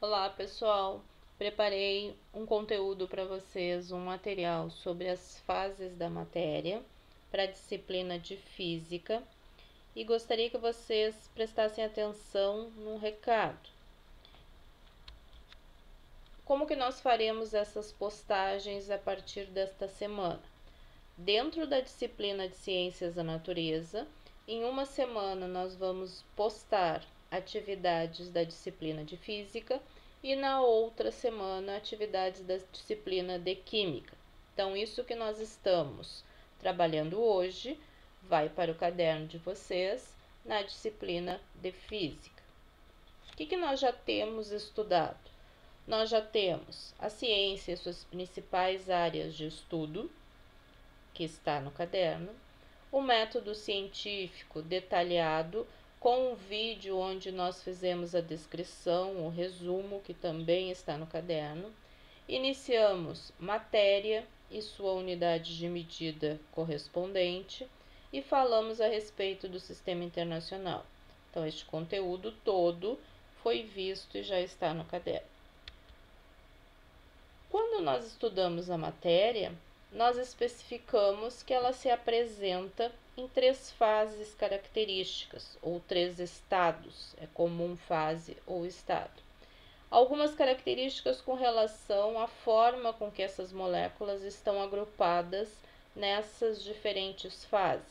Olá, pessoal! Preparei um conteúdo para vocês, um material sobre as fases da matéria para a disciplina de Física e gostaria que vocês prestassem atenção num recado. Como que nós faremos essas postagens a partir desta semana? Dentro da disciplina de Ciências da Natureza, em uma semana nós vamos postar atividades da disciplina de Física e na outra semana atividades da disciplina de Química. Então, isso que nós estamos trabalhando hoje vai para o caderno de vocês na disciplina de Física. O que nós já temos estudado? Nós já temos a ciência e suas principais áreas de estudo, que está no caderno, o método científico detalhado com um vídeo onde nós fizemos a descrição, o resumo, que também está no caderno. Iniciamos matéria e sua unidade de medida correspondente e falamos a respeito do sistema internacional. Então, este conteúdo todo foi visto e já está no caderno. Quando nós estudamos a matéria, nós especificamos que ela se apresenta em 3 fases características, ou 3 estados, é comum fase ou estado. Algumas características com relação à forma com que essas moléculas estão agrupadas nessas diferentes fases.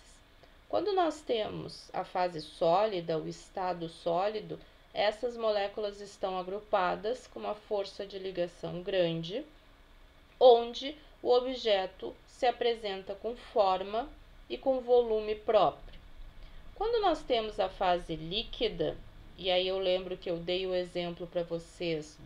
Quando nós temos a fase sólida, o estado sólido, essas moléculas estão agrupadas com uma força de ligação grande, onde o objeto se apresenta com forma e com volume próprio. Quando nós temos a fase líquida, e aí eu lembro que eu dei o exemplo para vocês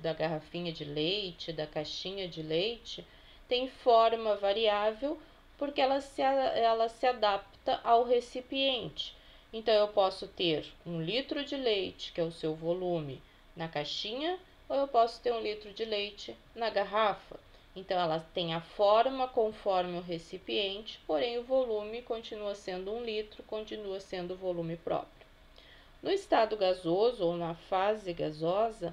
da garrafinha de leite, da caixinha de leite, tem forma variável porque ela se adapta ao recipiente. Então, eu posso ter 1 litro de leite, que é o seu volume, na caixinha, ou eu posso ter 1 litro de leite na garrafa. Então, ela tem a forma conforme o recipiente, porém o volume continua sendo 1 litro, continua sendo o volume próprio. No estado gasoso ou na fase gasosa,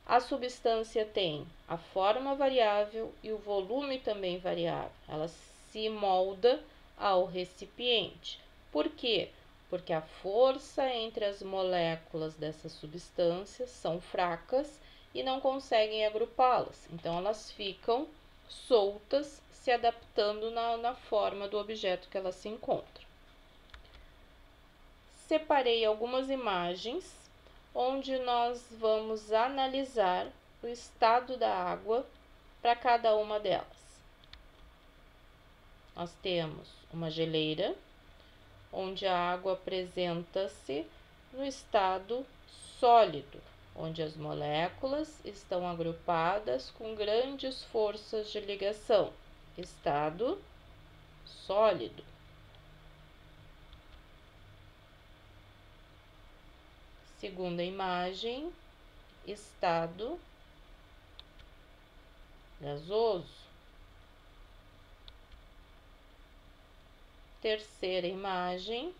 a substância tem a forma variável e o volume também variável. Ela se molda ao recipiente. Por quê? Porque a força entre as moléculas dessas substâncias são fracas e não conseguem agrupá-las. Então, elas ficam soltas, se adaptando na forma do objeto que elas se encontram. Separei algumas imagens onde nós vamos analisar o estado da água para cada uma delas. Nós temos uma geleira, onde a água apresenta-se no estado sólido, onde as moléculas estão agrupadas com grandes forças de ligação. Estado sólido. Segunda imagem, estado gasoso. Terceira imagem,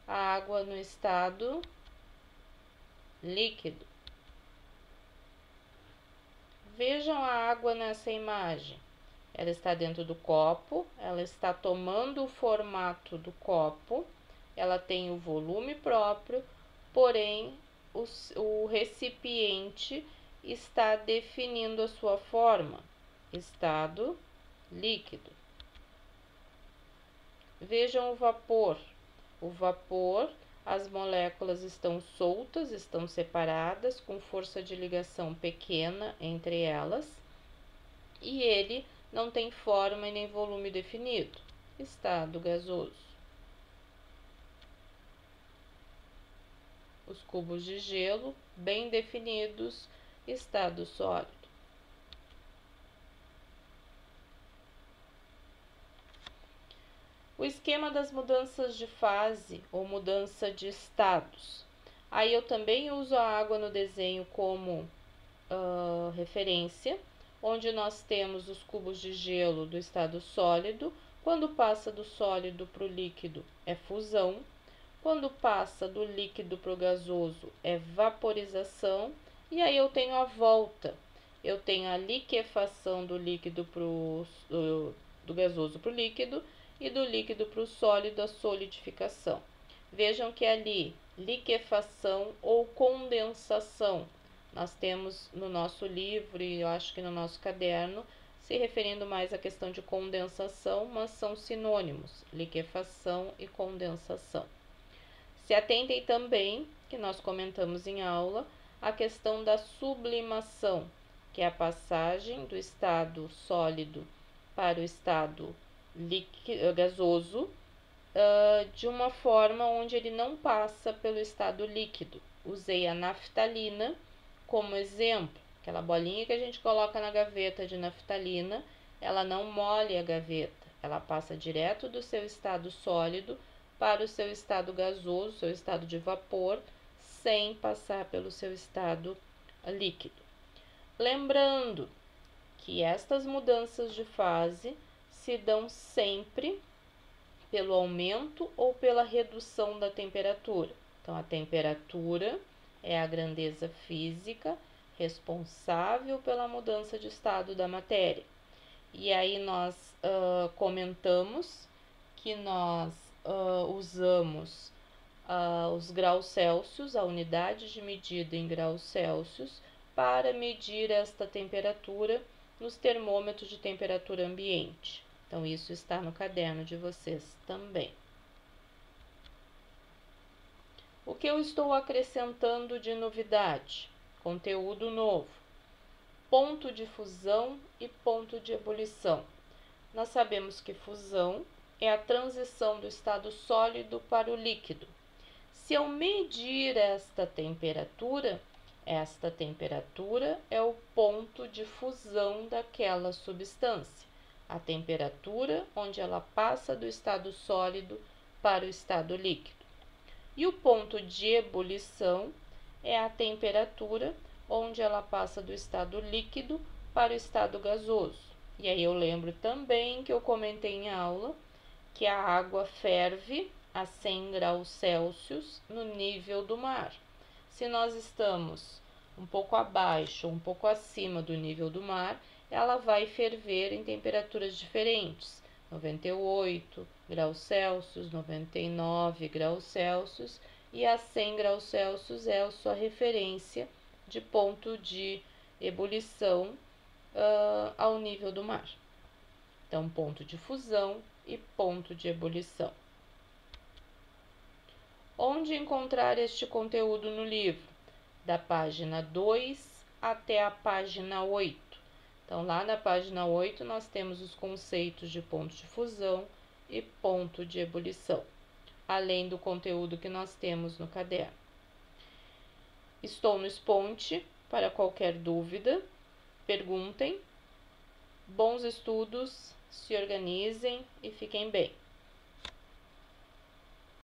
a água no estado líquido. Vejam a água nessa imagem. Ela está dentro do copo, ela está tomando o formato do copo, ela tem o volume próprio, porém o recipiente está definindo a sua forma, estado líquido. Vejam o vapor. O vapor, as moléculas estão soltas, estão separadas, com força de ligação pequena entre elas, e ele não tem forma e nem volume definido. Estado gasoso. Os cubos de gelo bem definidos, estado sólido. O esquema das mudanças de fase ou mudança de estados. Aí eu também uso a água no desenho como referência, onde nós temos os cubos de gelo do estado sólido. Quando passa do sólido para o líquido é fusão, quando passa do líquido para o gasoso é vaporização, E aí eu tenho a volta. Eu tenho a liquefação do líquido do gasoso para o líquido e do líquido para o sólido, a solidificação. Vejam que ali, liquefação ou condensação, nós temos no nosso livro e eu acho que no nosso caderno, se referindo mais à questão de condensação, mas são sinônimos, liquefação e condensação. Se atentem também, que nós comentamos em aula, a questão da sublimação, que é a passagem do estado sólido para o estado gasoso, de uma forma onde ele não passa pelo estado líquido. Usei a naftalina como exemplo, aquela bolinha que a gente coloca na gaveta de naftalina, ela não molha a gaveta, ela passa direto do seu estado sólido para o seu estado gasoso, seu estado de vapor, sem passar pelo seu estado líquido. Lembrando que estas mudanças de fase se dão sempre pelo aumento ou pela redução da temperatura. Então, a temperatura é a grandeza física responsável pela mudança de estado da matéria. E aí nós comentamos que nós usamos os graus Celsius, a unidade de medida em graus Celsius, para medir esta temperatura nos termômetros de temperatura ambiente. Então, isso está no caderno de vocês também. O que eu estou acrescentando de novidade? Conteúdo novo. Ponto de fusão e ponto de ebulição. Nós sabemos que fusão é a transição do estado sólido para o líquido. Se eu medir esta temperatura é o ponto de fusão daquela substância, a temperatura onde ela passa do estado sólido para o estado líquido. E o ponto de ebulição é a temperatura onde ela passa do estado líquido para o estado gasoso. E aí eu lembro também que eu comentei em aula que a água ferve a 100 graus Celsius no nível do mar. Se nós estamos um pouco abaixo ou um pouco acima do nível do mar, ela vai ferver em temperaturas diferentes, 98 graus Celsius, 99 graus Celsius, e a 100 graus Celsius é a sua referência de ponto de ebulição ao nível do mar. Então, ponto de fusão e ponto de ebulição. Onde encontrar este conteúdo no livro? Da página 2 até a página 8. Então, lá na página 8, nós temos os conceitos de ponto de fusão e ponto de ebulição, além do conteúdo que nós temos no caderno. Estou no Sponte para qualquer dúvida, perguntem. Bons estudos, se organizem e fiquem bem.